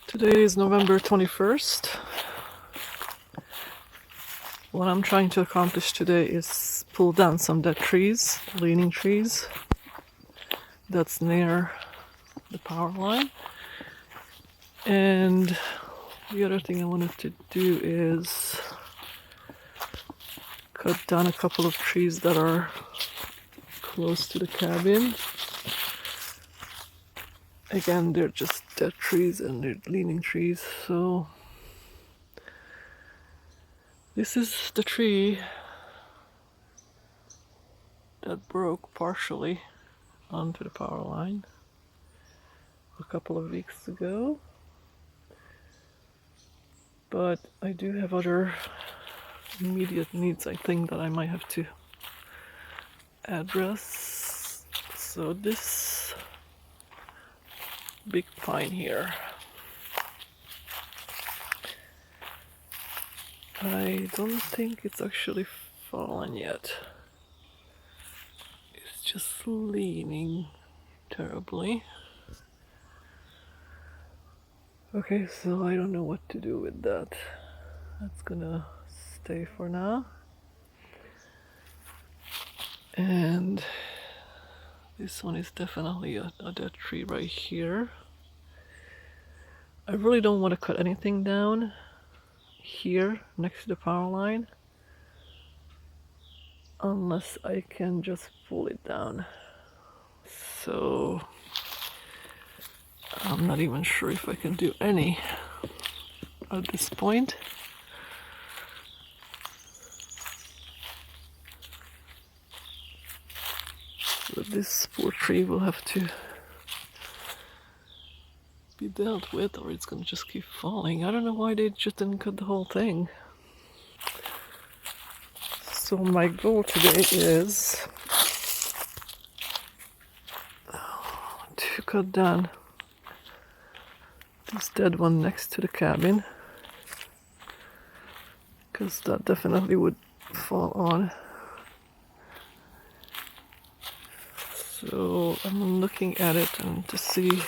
Today is November 21st. What I'm trying to accomplish today is pull down some dead trees, leaning trees, that's near the power line. And the other thing I wanted to do is cut down a couple of trees that are close to the cabin. Again, they're just dead trees and they're leaning trees, so this is the tree that broke partially onto the power line a couple of weeks ago. But I do have other immediate needs, I think, that I might have to address. So this big pine here, I don't think it's actually fallen yet. It's just leaning terribly. Okay, so I don't know what to do with that. That's gonna stay for now. And this one is definitely a dead tree right here. I really don't want to cut anything down here next to the power line unless I can just pull it down. So I'm not even sure if I can do any at this point. But this poor tree will have to be dealt with, or it's gonna just keep falling. I don't know why they just didn't cut the whole thing. So my goal today is to cut down this dead one next to the cabin, because that definitely would fall on. So I'm looking at it and to see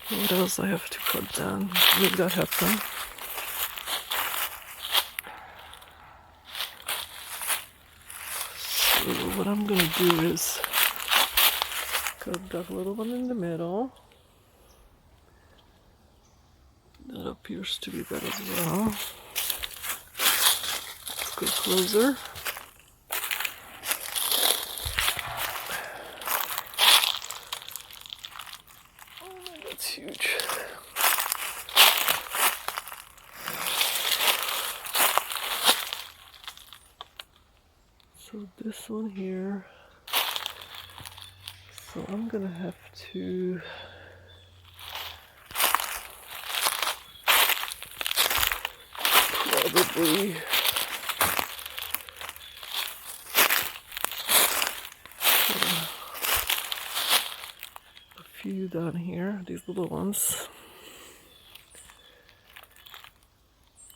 what else I have to cut down to make that happen. So what I'm gonna do is cut that little one in the middle. That appears to be that as well. Let's go closer. Oh, that's huge. So this one here. So I'm gonna have to probably a few down here, these little ones.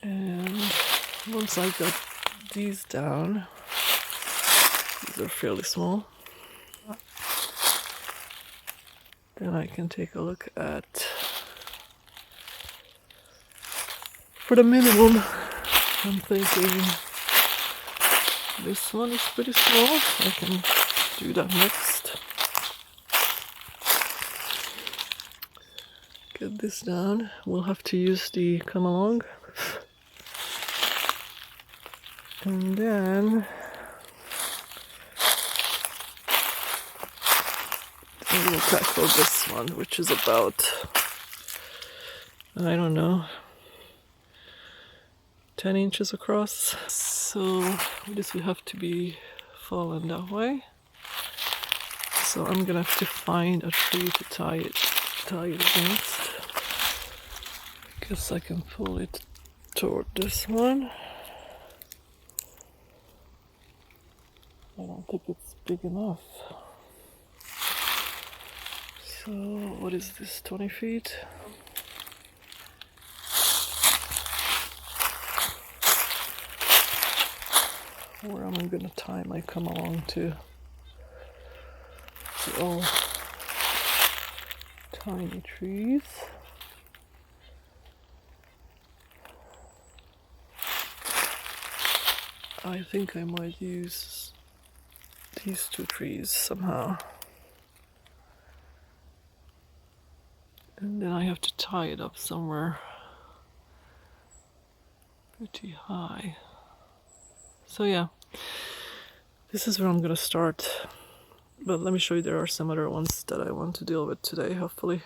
And once I got these down, these are fairly small, then I can take a look at, for the minimum, I'm thinking this one is pretty small. I can do that next. Get this down. We'll have to use the come along. And then we'll tackle this one, which is about, I don't know, 10 inches across. So this will have to be fallen that way. So I'm gonna have to find a tree to tie it against. I guess I can pull it toward this one. I don't think it's big enough. So what is this, 20 feet? Where am I gonna tie my come along to? All tiny trees. I think I might use these two trees somehow. And then I have to tie it up somewhere pretty high. So yeah, this is where I'm gonna start. But let me show you, there are some other ones that I want to deal with today, hopefully.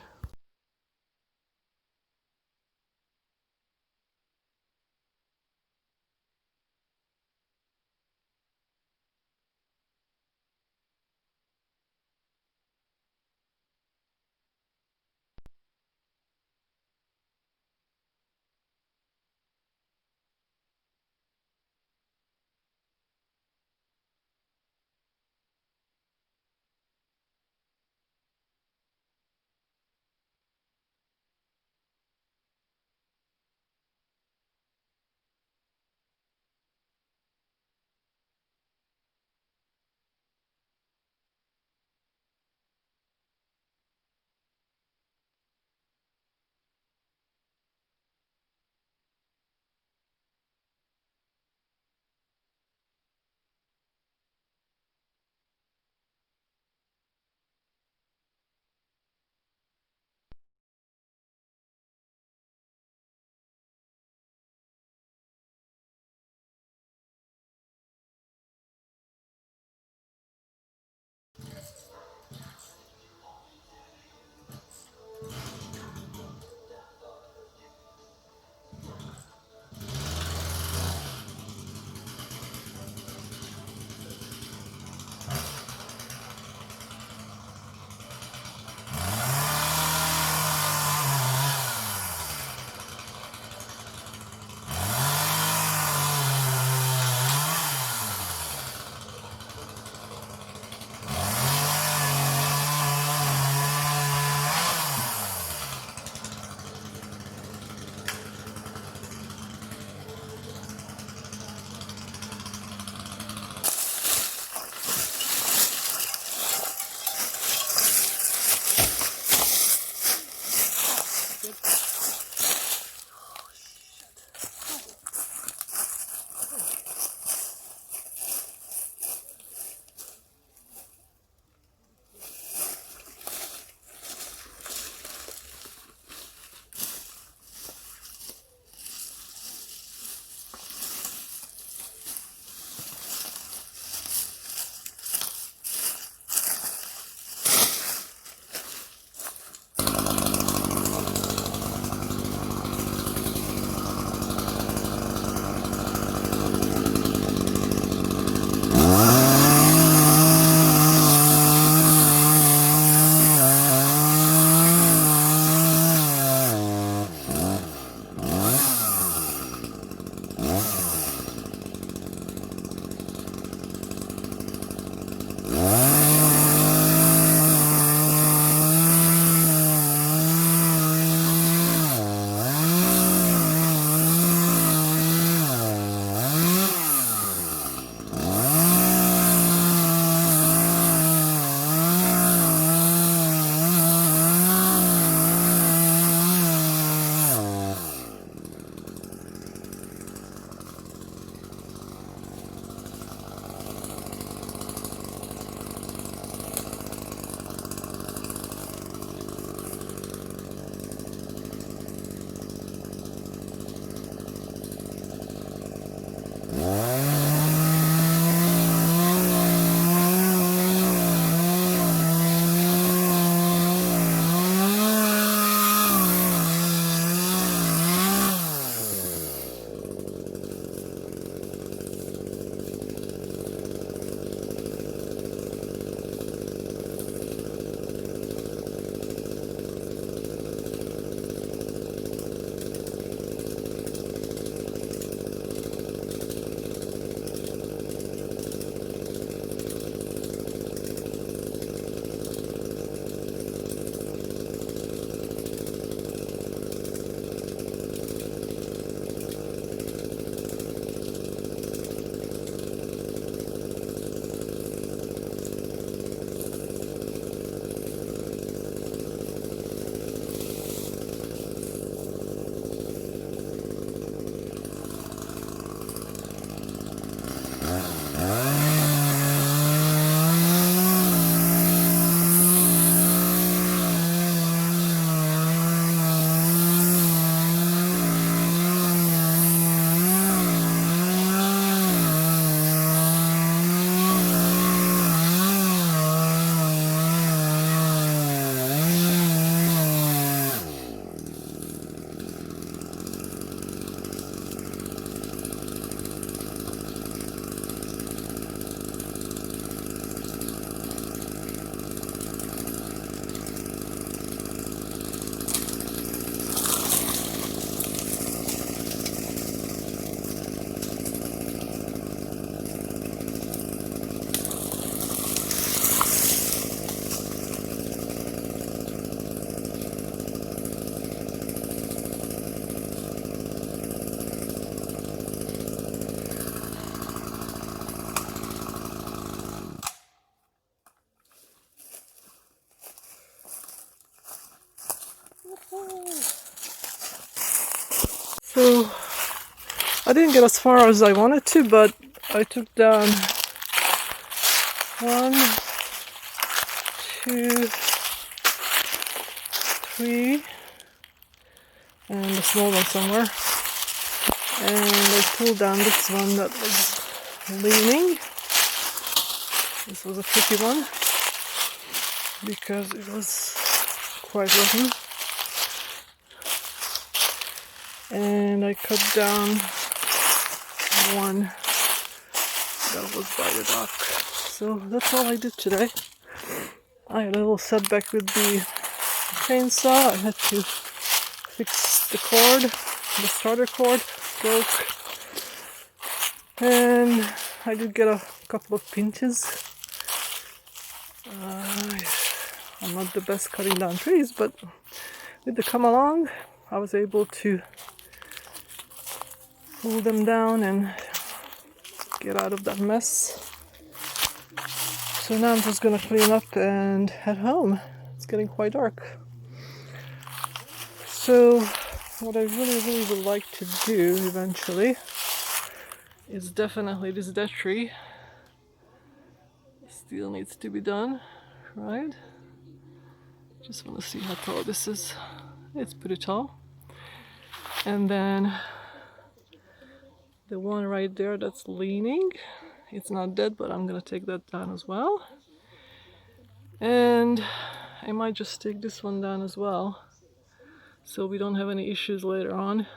So I didn't get as far as I wanted to, but I took down 1, 2, 3, and a small one somewhere. And I pulled down this one that was leaning. This was a tricky one because it was quite rotten. And I cut down one that was by the dock. So that's all I did today. I had a little setback with the chainsaw. I had to fix the cord, the starter cord broke. And I did get a couple of pinches. I'm not the best cutting down trees, but with the come along, I was able to pull them down and get out of that mess. So now I'm just gonna clean up and head home. It's getting quite dark. So what I really would like to do eventually is definitely this dead tree. Still needs to be done, right? Just want to see how tall this is. It's pretty tall. And then the one right there that's leaning, it's not dead, but I'm gonna take that down as well. And I might just take this one down as well, so we don't have any issues later on.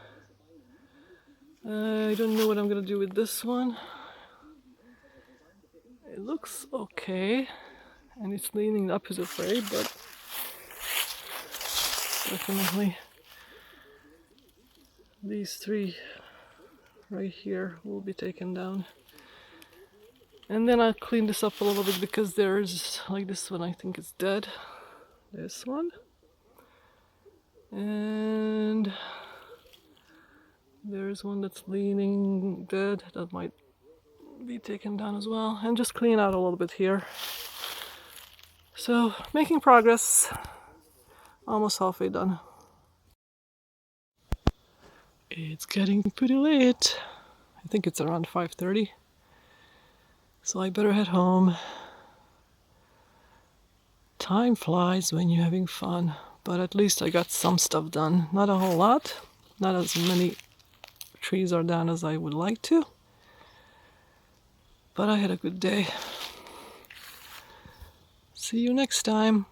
I don't know what I'm gonna do with this one. It looks okay, and it's leaning the opposite way, but definitely these three right here will be taken down. And then I'll clean this up a little bit because there's, like this one, I think it's dead. This one. And there's one that's leaning dead. That might be taken down as well. And just clean out a little bit here. So, making progress. Almost halfway done. It's getting pretty late. I think it's around 5:30. So I better head home. Time flies when you're having fun, but at least I got some stuff done. Not a whole lot. Not as many trees are down as I would like to. But I had a good day. See you next time.